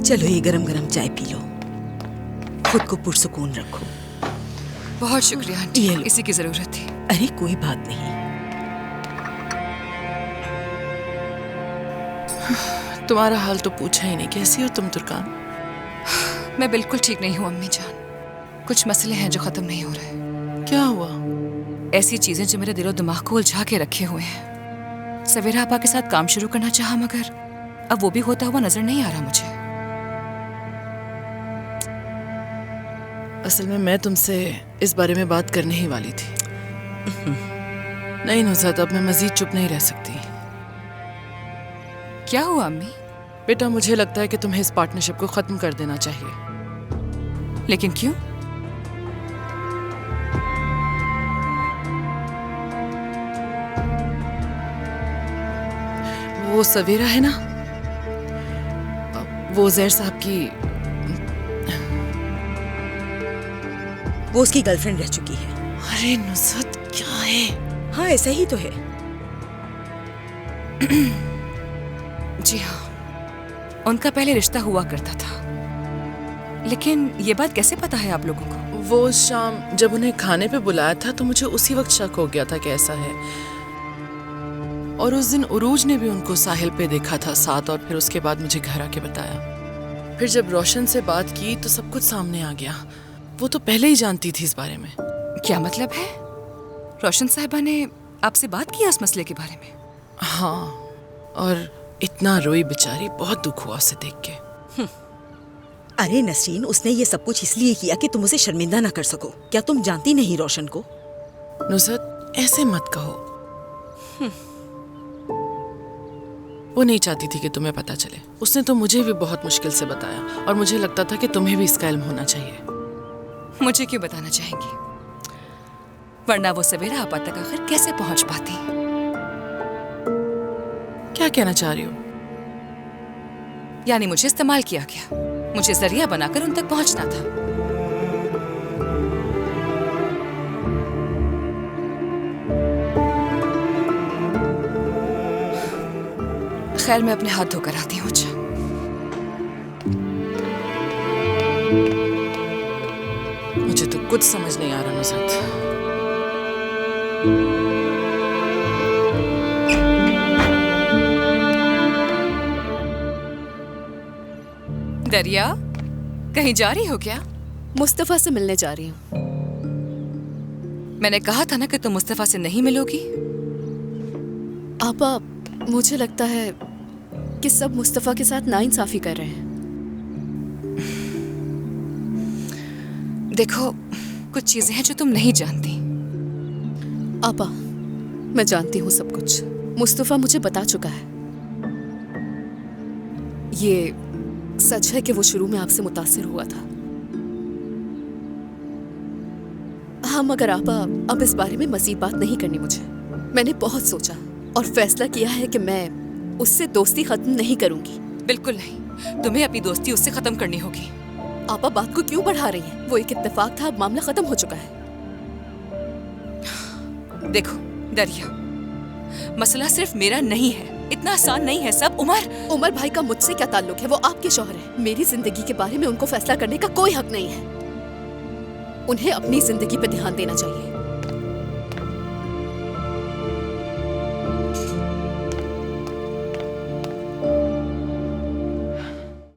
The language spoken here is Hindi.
चलो ये गरम गरम चाय पी लो, खुद को पुरसुकून रखो। बहुत शुक्रिया आंटी, ये लो। इसी की जरूरत थी। अरे कोई बात नहीं। तुम्हारा हाल तो पूछा ही नहीं। कैसी हो तुम तुर्कान? मैं बिल्कुल ठीक नहीं हूँ अम्मी जान। कुछ मसले हैं जो खत्म नहीं हो रहे। क्या हुआ? ऐसी चीजें जो मेरे दिलो दिमाग को उलझा के रखे हुए हैं। सवेरा आपा के साथ काम शुरू करना चाहा, मगर अब वो भी होता हुआ नजर नहीं आ रहा मुझे। असल में मैं तुमसे इस बारे में बात करने ही वाली थी। नहीं नुज़हत, अब मैं मजीद चुप नहीं रह सकती। क्या हुआ अम्मी? बेटा, मुझे लगता है कि तुम्हें इस पार्टनरशिप को खत्म कर देना चाहिए। लेकिन क्यों? वो सवेरा है ना, वो ज़हर साहब की, वो उसकी गर्लफ्रेंड रह चुकी है। अरे नुज़हत क्या है? हाँ ऐसा ही तो है। जी हाँ, उनका पहले रिश्ता हुआ करता था। लेकिन ये बात कैसे पता है आप लोगों को? वो शाम जब उन्हें खाने पे बुलाया था तो मुझे उसी वक्त शक हो गया था कि ऐसा है। और उस दिन उरूज ने भी उनको साहिल पे देखा था साथ, और फिर उसके बाद मुझे घर आके बताया। फिर जब रोशन से बात की तो सब कुछ सामने आ गया। वो तो पहले ही जानती थी इस बारे में। क्या मतलब है? रोशन साहिबा ने आपसे बात की इस मसले के बारे में? हाँ, और इतना रोई बेचारी, बहुत दुख हुआ उसे देख के। अरे नसरीन, उसने ये सब कुछ इसलिए किया कि तुम उसे शर्मिंदा ना कर सको। क्या तुम जानती नहीं रोशन को? नुज़हत ऐसे मत कहो। वो नहीं चाहती थी कि तुम्हें पता चले। उसने तो मुझे भी बहुत मुश्किल से बताया, और मुझे लगता था कि तुम्हें भी इसका इल्म होना चाहिए। मुझे क्यों बताना चाहेंगी? वरना वो सवेरा आपा तक आखिर कैसे पहुंच पाती? क्या कहना चाह रही हो? यानी मुझे इस्तेमाल किया गया, मुझे जरिया बनाकर उन तक पहुंचना था। खैर, मैं अपने हाथ धोकर आती हूँ। अच्छा, मुझे तो कुछ समझ नहीं आ रहा नुज़हत। दरिया, कहीं जा रही हो क्या? मुस्तफा से मिलने जा रही हूँ। मैंने कहा था ना कि तुम मुस्तफा से नहीं मिलोगी। आपा, मुझे लगता है कि सब मुस्तफा के साथ नाइंसाफी कर रहे हैं। देखो, कुछ चीजें हैं जो तुम नहीं जानती। आपा, मैं जानती हूँ सब कुछ। मुस्तफा मुझे बता चुका है। ये सच है कि वो शुरू में आपसे मुतासिर हुआ था। हाँ, मगर आपा, अब इस बारे में मज़ीद बात नहीं करनी मुझे। मैंने बहुत सोचा और फैसला किया है कि मैं उससे दोस्ती खत्म नहीं करूंगी। बिल्कुल नहीं, तुम्हें अपनी दोस्ती उससे खत्म करनी होगी। आपा, बात को क्यों बढ़ा रही हैं? वो एक इत्तेफाक था, अब मामला खत्म हो चुका है। देखो दरिया, मसला सिर्फ मेरा नहीं है, इतना आसान नहीं है सब। उमर भाई का मुझसे क्या ताल्लुक है? वो आपके शौहर है। मेरी जिंदगी के बारे में उनको फैसला करने का कोई हक नहीं है। उन्हें अपनी जिंदगी पे ध्यान देना चाहिए।